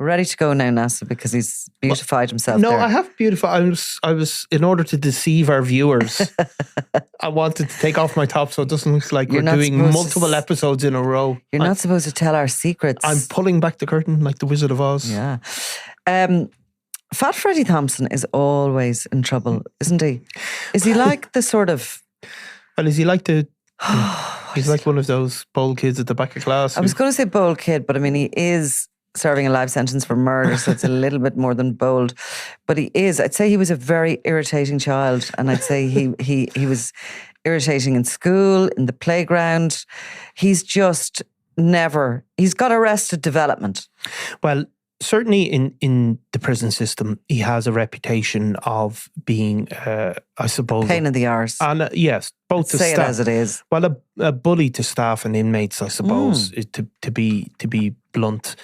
We're ready to go now, NASA, because he's beautified himself. No, there. I have beautified. I was in order to deceive our viewers. I wanted to take off my top so it doesn't look like we're doing multiple episodes in a row. You're not supposed to tell our secrets. I'm pulling back the curtain like the Wizard of Oz. Yeah. Fat Freddie Thompson is always in trouble, isn't he? Is he like the sort of... Well, is he like the... he's like one of those bold kids at the back of class. I was going to say bold kid, but I mean, he is serving a life sentence for murder, so it's a little bit more than bold. But he is. I'd say he was a very irritating child, and I'd say he was irritating in school, in the playground. He's just never... He's got arrested development. Well, certainly in the prison system, he has a reputation of being, I suppose... Pain in the arse. And yes, both to say staff. It as it is. Well, a bully to staff and inmates, I suppose, to be blunt.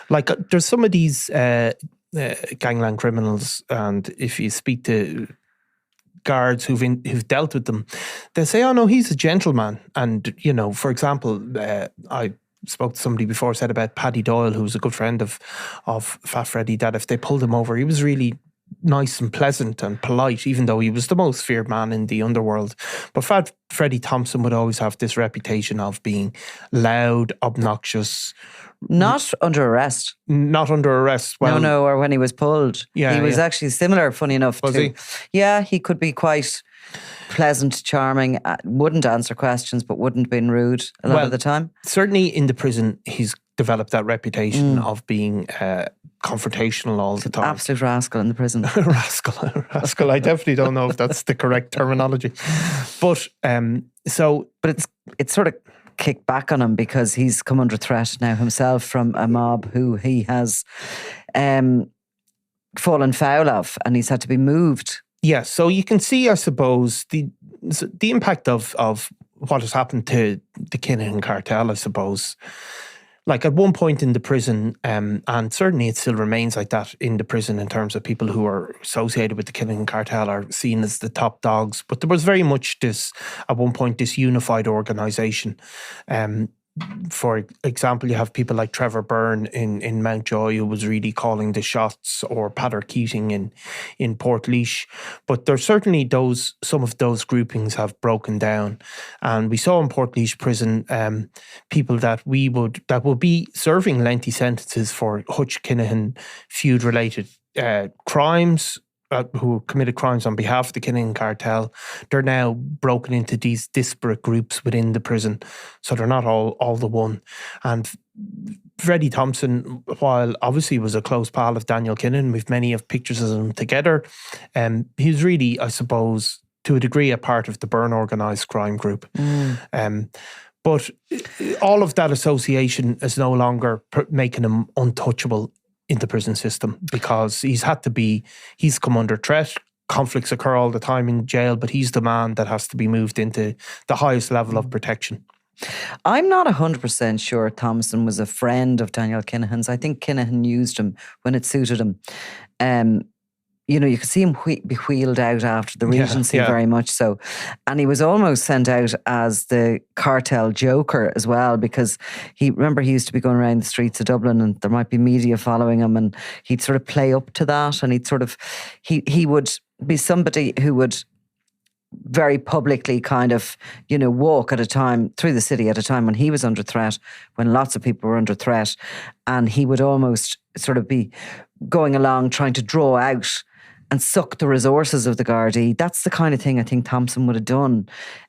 Like, there's some of these gangland criminals, and if you speak to guards who've dealt with them, they say, "Oh no, he's a gentleman." And you know, for example, I spoke to somebody before, said about Paddy Doyle, who's a good friend of Fat Freddie, that if they pulled him over, he was really nice and pleasant and polite, even though he was the most feared man in the underworld. But Fat Freddie Thompson would always have this reputation of being loud, obnoxious. Not under arrest. Not under arrest. Well, no, or when he was pulled. Yeah, he was actually similar, funny enough. Was he? Yeah, he could be quite pleasant, charming, wouldn't answer questions, but wouldn't be rude a lot of the time. Certainly in the prison, he's developed that reputation of being confrontational all the time. Absolute rascal in the prison. Rascal. I definitely don't know if that's the correct terminology. But it's sort of kicked back on him because he's come under threat now himself from a mob who he has fallen foul of, and he's had to be moved. Yeah, so you can see, I suppose, the impact of what has happened to the Kinahan cartel, I suppose. Like at one point in the prison, and certainly it still remains like that in the prison in terms of people who are associated with the Kinahan cartel are seen as the top dogs. But there was very much at one point, this unified organisation. For example, you have people like Trevor Byrne in Mountjoy, who was really calling the shots, or Peadar Keating in Portlaoise. But there's certainly some of those groupings have broken down, and we saw in Portlaoise prison people that will be serving lengthy sentences for Hutch Kinahan feud related crimes. Who committed crimes on behalf of the Kinahan cartel. They're now broken into these disparate groups within the prison, so they're not all the one. And Freddie Thompson, while obviously was a close pal of Daniel Kinahan, we've many of pictures of them together, he's really, I suppose, to a degree, a part of the Byrne organised crime group. But all of that association is no longer making him untouchable in the prison system, because he's come under threat. Conflicts occur all the time in jail, but he's the man that has to be moved into the highest level of protection. I'm not 100% sure Thompson was a friend of Daniel Kinahan's. I think Kinahan used him when it suited him. You know, you could see him be wheeled out after the Regency very much so. And he was almost sent out as the cartel joker as well, because he used to be going around the streets of Dublin and there might be media following him, and he'd sort of play up to that, and he would be somebody who would very publicly kind of, you know, walk at a time through the city at a time when he was under threat, when lots of people were under threat, and he would almost sort of be going along trying to draw out and suck the resources of the Gardaí. That's the kind of thing I think Thompson would have done.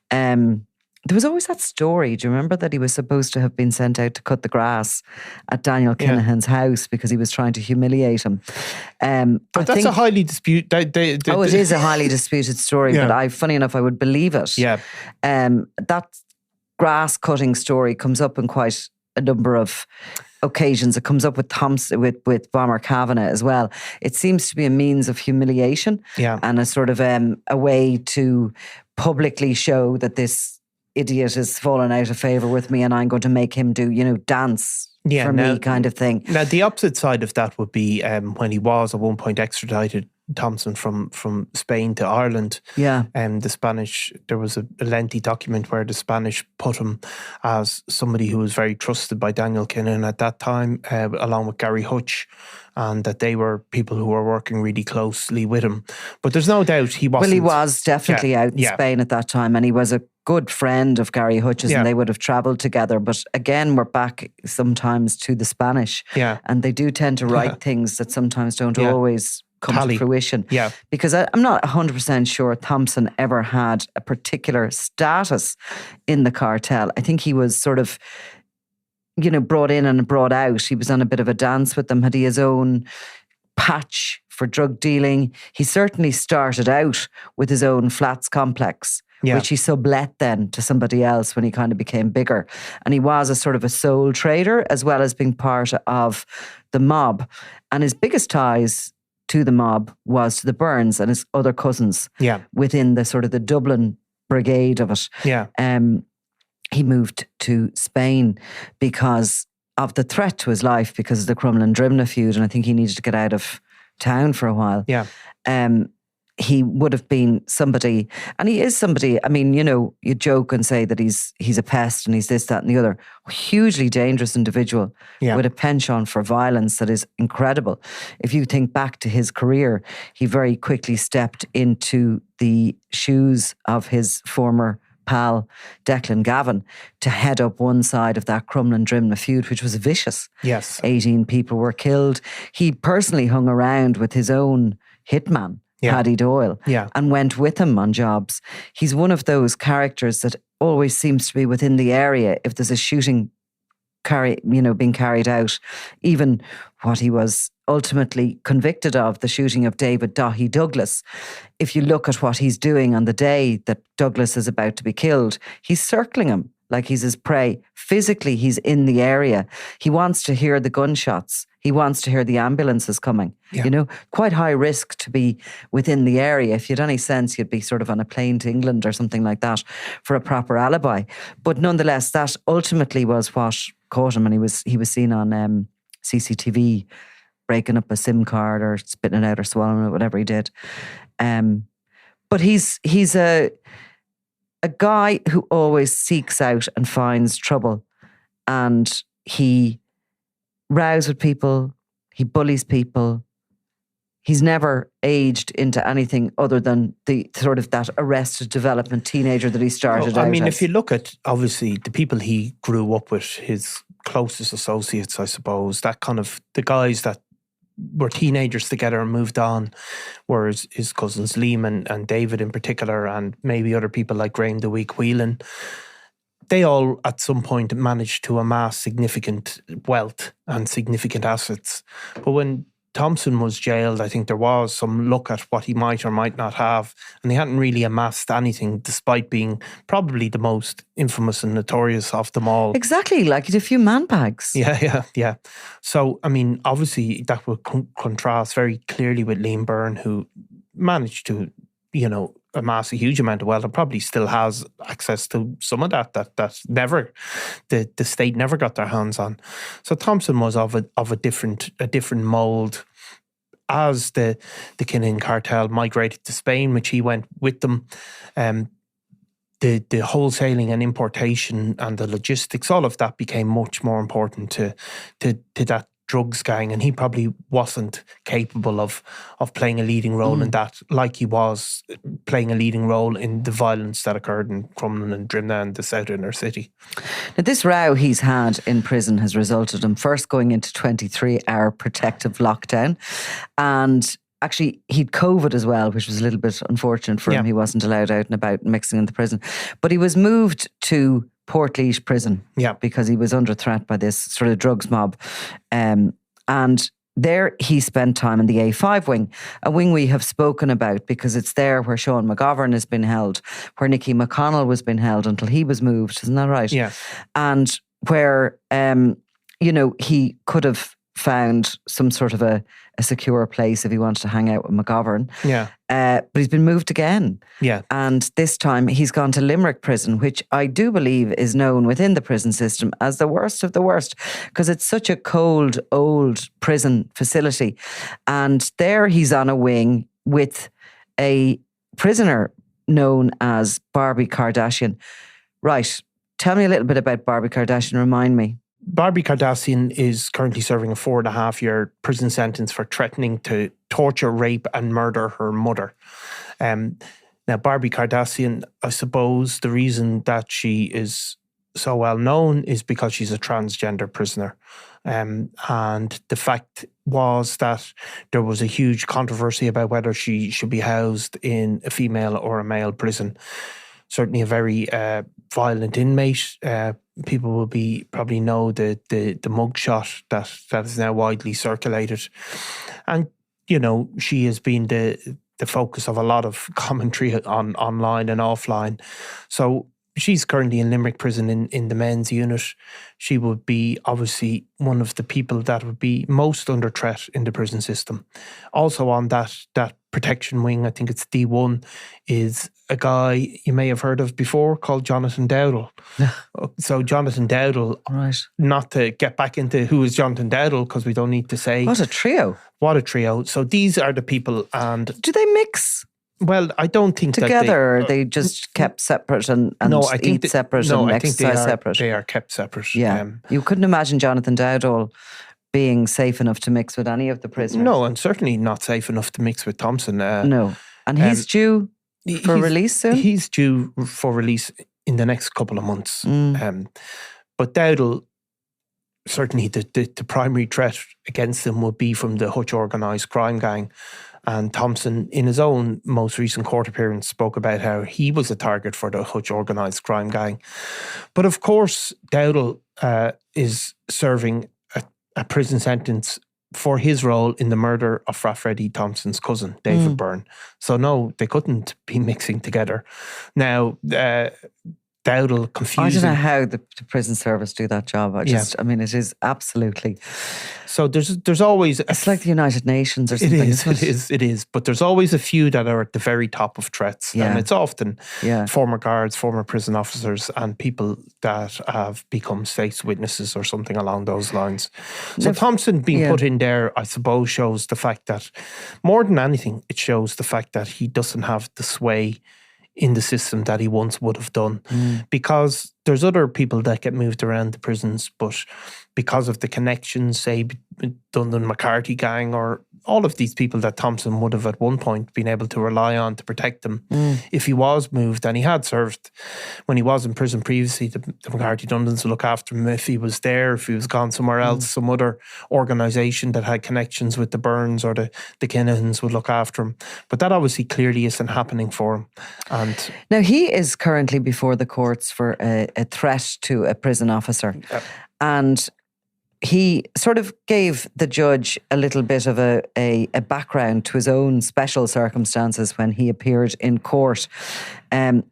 There was always that story, do you remember, that he was supposed to have been sent out to cut the grass at Daniel Kinahan's house because he was trying to humiliate him. But that's a highly disputed... it is a highly disputed story, but funny enough, I would believe it. Yeah. That grass cutting story comes up in quite a number of occasions. It comes up with Thompson, with Bomber Kavanagh as well. It seems to be a means of humiliation and a sort of a way to publicly show that this idiot has fallen out of favour with me and I'm going to make him do, you know, dance for me kind of thing. Now, the opposite side of that would be when he was at one point extradited Thompson from Spain to Ireland. Yeah. The Spanish, there was a lengthy document where the Spanish put him as somebody who was very trusted by Daniel Kinahan at that time, along with Gary Hutch, and that they were people who were working really closely with him. But there's no doubt he wasn't. Well, he was definitely out in Spain at that time, and he was a good friend of Gary Hutch's, and they would have travelled together. But again, we're back sometimes to the Spanish, and they do tend to write things that sometimes don't always come to fruition. Yeah. Because I'm not 100% sure Thompson ever had a particular status in the cartel. I think he was sort of, brought in and brought out. He was on a bit of a dance with them. Had he his own patch for drug dealing? He certainly started out with his own flats complex, which he sublet then to somebody else when he kind of became bigger. And he was a sort of a sole trader as well as being part of the mob. And his biggest ties to the mob was to the Byrnes and his other cousins within the sort of the Dublin brigade of it. He moved to Spain because of the threat to his life because of the Crumlin Drimnagh feud, and I think he needed to get out of town for a while. He would have been somebody, and he is somebody, I mean, you joke and say that he's a pest and he's this, that and the other. Hugely dangerous individual with a penchant for violence that is incredible. If you think back to his career, he very quickly stepped into the shoes of his former pal, Declan Gavin, to head up one side of that Crumlin Drimnagh feud, which was vicious. 18 people were killed. He personally hung around with his own hitman, Paddy Doyle, and went with him on jobs. He's one of those characters that always seems to be within the area if there's a shooting being carried out. Even what he was ultimately convicted of, the shooting of David Daithí Douglas. If you look at what he's doing on the day that Douglas is about to be killed, he's circling him like he's his prey. Physically, he's in the area. He wants to hear the gunshots. He wants to hear the ambulances coming. Quite high risk to be within the area. If you had any sense, you'd be sort of on a plane to England or something like that for a proper alibi. But nonetheless, that ultimately was what caught him, and he was seen on CCTV breaking up a SIM card or spitting it out or swallowing it, whatever he did. But he's a guy who always seeks out and finds trouble, and he rows with people, he bullies people. He's never aged into anything other than the sort of that arrested development teenager that he started out as. If you look at, obviously, the people he grew up with, his closest associates, I suppose, that kind of, the guys that were teenagers together and moved on, were his cousins Liam and David in particular, and maybe other people like Graham the Week Whelan. They all at some point managed to amass significant wealth and significant assets. But when Thompson was jailed, I think there was some look at what he might or might not have, and he hadn't really amassed anything, despite being probably the most infamous and notorious of them all. Exactly, like he had a few man bags. Yeah. So, obviously that would contrast very clearly with Liam Byrne, who managed to, amass a huge amount of wealth and probably still has access to some of that never, the state never got their hands on. So Thompson was of a different mould. As the Kinahan cartel migrated to Spain, which he went with them, the wholesaling and importation and the logistics, all of that became much more important to that drugs gang, and he probably wasn't capable of playing a leading role in that, like he was playing a leading role in the violence that occurred in Crumlin and Drimnagh and the south inner city. Now, this row he's had in prison has resulted in first going into 23-hour protective lockdown, and actually he'd COVID as well, which was a little bit unfortunate for him. He wasn't allowed out and about mixing in the prison, but he was moved to Portlaoise prison because he was under threat by this sort of drugs mob. And there he spent time in the A5 wing, a wing we have spoken about because it's there where Sean McGovern has been held, where Nicky McConnell was being held until he was moved. Isn't that right? Yeah. And where, he could have found some sort of a secure place if he wanted to hang out with McGovern. Yeah. But he's been moved again. Yeah. And this time he's gone to Limerick prison, which I do believe is known within the prison system as the worst of the worst, because it's such a cold, old prison facility. And there he's on a wing with a prisoner known as Barbie Kardashian. Right. Tell me a little bit about Barbie Kardashian. Remind me. Barbie Kardashian is currently serving a 4.5-year prison sentence for threatening to torture, rape and murder her mother. Now, Barbie Kardashian, I suppose the reason that she is so well known is because she's a transgender prisoner. And the fact was that there was a huge controversy about whether she should be housed in a female or a male prison. Certainly a very violent inmate. People will probably know the mugshot that is now widely circulated. And, she has been the focus of a lot of commentary online and offline. So she's currently in Limerick prison in the men's unit. She would be obviously one of the people that would be most under threat in the prison system. Also on that protection wing, I think it's D1, is a guy you may have heard of before called Jonathan Dowdall. So Jonathan Dowdall, right. Not to get back into who is Jonathan Dowdall, because we don't need to say. What a trio. What a trio. So these are the people. And do they mix? Well, I don't think together, or they just kept separate and no, I think eat separate and exercise separate. They are kept separate. Yeah, you couldn't imagine Jonathan Dowdall being safe enough to mix with any of the prisoners. No, and certainly not safe enough to mix with Thompson. No, and he's due for release soon. He's due for release in the next couple of months. But Dowdall, certainly the primary threat against him would be from the Hutch organised crime gang. And Thompson, in his own most recent court appearance, spoke about how he was a target for the Hutch organised crime gang. But of course, Dowdall is serving a prison sentence for his role in the murder of Fat Freddie Thompson's cousin, David Byrne. So no, they couldn't be mixing together. Now, Dowdall confusing. I don't know how the prison service do that job. I mean, it is absolutely. So there's always. It's like the United Nations or something. It is. But there's always a few that are at the very top of threats. Yeah. And it's often former guards, former prison officers, and people that have become state's witnesses or something along those lines. So Thompson being put in there, I suppose, shows the fact that, more than anything, it shows the fact that he doesn't have the sway in the system that he once would have done. Because there's other people that get moved around the prisons, but because of the connections, say, Dundon McCarthy gang, or all of these people that Thompson would have at one point been able to rely on to protect them if he was moved, and he had served when he was in prison previously, the McCarthy Dundons would look after him if he was there, if he was gone somewhere else, some other organisation that had connections with the Byrnes or the Kinahans would look after him. But that obviously clearly isn't happening for him. And now he is currently before the courts for a threat to a prison officer. And he sort of gave the judge a little bit of a background to his own special circumstances when he appeared in court.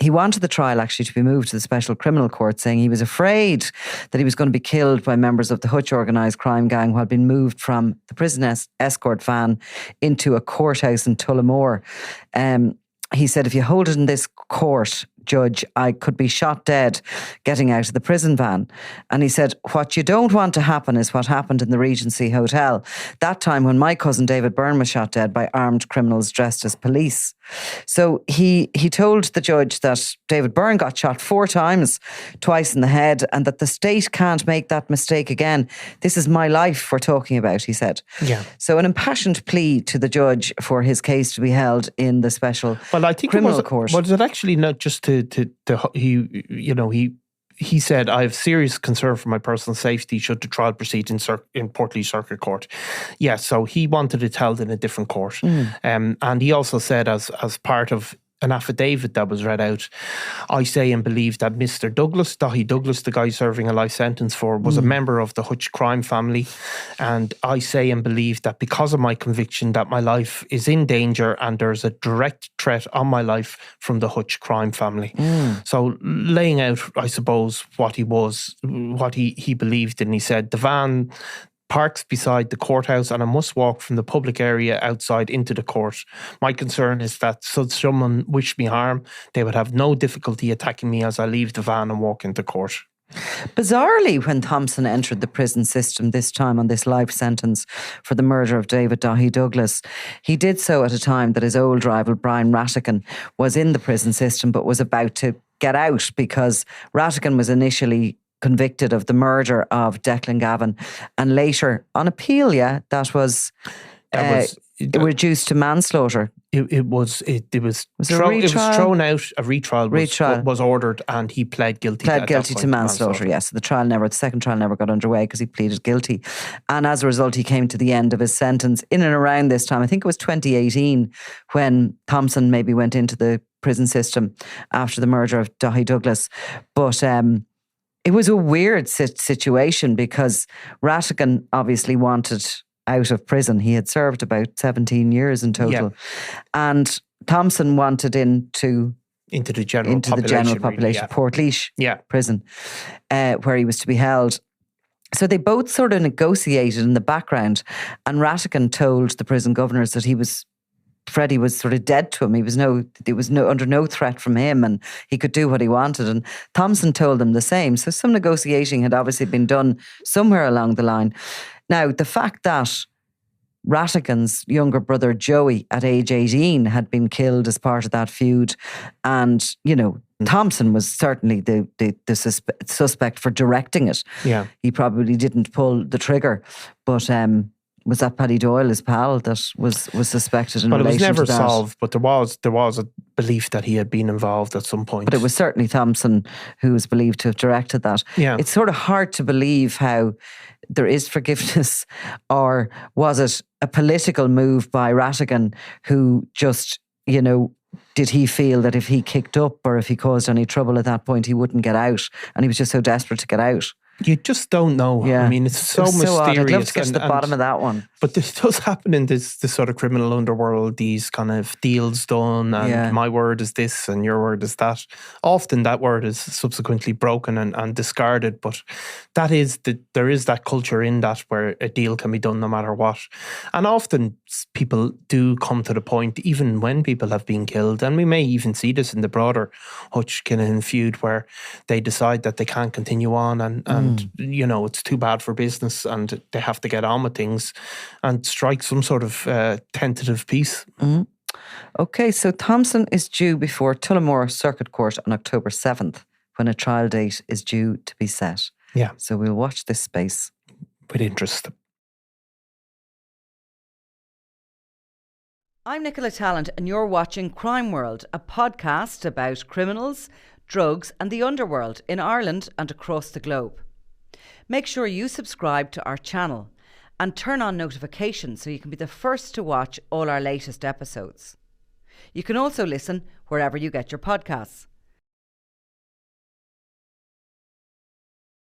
He wanted the trial actually to be moved to the special criminal court, saying he was afraid that he was going to be killed by members of the Hutch organised crime gang while being moved from the prison escort van into a courthouse in Tullamore. He said, if you hold it in this court, Judge, I could be shot dead getting out of the prison van. And he said, what you don't want to happen is what happened in the Regency Hotel that time when my cousin David Byrne was shot dead by armed criminals dressed as police. So he told the judge that David Byrne got shot 4 times, twice in the head, and that the state can't make that mistake again. This is my life we're talking about, he said. Yeah. So an impassioned plea to the judge for his case to be held in the special criminal court. Was it actually not just he said, I have serious concern for my personal safety should the trial proceed in Portlaoise Circuit Court. Yeah, so he wanted it held in a different court. And he also said, as part of an affidavit that was read out, I say and believe that Mr. Douglas, Daithí Douglas, the guy serving a life sentence for, was a member of the Hutch crime family. And I say and believe that because of my conviction that my life is in danger and there's a direct threat on my life from the Hutch crime family. So laying out, I suppose, what he believed in. He said, the van parks beside the courthouse and I must walk from the public area outside into the court. My concern is that should someone wish me harm, they would have no difficulty attacking me as I leave the van and walk into court. Bizarrely, when Thompson entered the prison system, this time on this life sentence for the murder of David Daithí Douglas, he did so at a time that his old rival Brian Rattigan was in the prison system but was about to get out, because Rattigan was initially convicted of the murder of Declan Gavin, and later on appeal, that was reduced to manslaughter. It was thrown out. A retrial was ordered, and he pled guilty. To manslaughter. Yes, the second trial never got underway because he pleaded guilty, and as a result, he came to the end of his sentence in and around this time. I think it was 2018 when Thompson maybe went into the prison system after the murder of Daithí Douglas, but it was a weird situation because Rattigan obviously wanted out of prison. He had served about 17 years in total. And Thompson wanted into the general population, Portlaoise prison, where he was to be held. So they both sort of negotiated in the background, and Rattigan told the prison governors that Freddie was sort of dead to him. He was under no threat from him, and he could do what he wanted. And Thompson told them the same. So some negotiating had obviously been done somewhere along the line. Now, the fact that Rattigan's younger brother Joey, at age 18, had been killed as part of that feud, and Thompson was certainly the suspect for directing it. Yeah, he probably didn't pull the trigger, but was that Paddy Doyle, his pal, that was suspected in relation to that? But it was never solved. But there was a belief that he had been involved at some point. But it was certainly Thompson who was believed to have directed that. Yeah, it's sort of hard to believe how there is forgiveness, or was it a political move by Rattigan, who just, did he feel that if he kicked up or if he caused any trouble at that point, he wouldn't get out, and he was just so desperate to get out? You just don't know. Yeah. I mean, it's so mysterious. Odd. I'd love to get to the bottom of that one. But this does happen in this sort of criminal underworld, these kind of deals done, and my word is this and your word is that. Often that word is subsequently broken and discarded, but there is that culture in that where a deal can be done no matter what. And often people do come to the point, even when people have been killed, and we may even see this in the broader Hutch-Kinahan feud, where they decide that they can't continue on and it's too bad for business and they have to get on with things and strike some sort of tentative peace. Mm. Okay, so Thompson is due before Tullamore Circuit Court on October 7th, when a trial date is due to be set. Yeah. So we'll watch this space with interest. I'm Nicola Tallant, and you're watching Crime World, a podcast about criminals, drugs and the underworld in Ireland and across the globe. Make sure you subscribe to our channel and turn on notifications so you can be the first to watch all our latest episodes. You can also listen wherever you get your podcasts.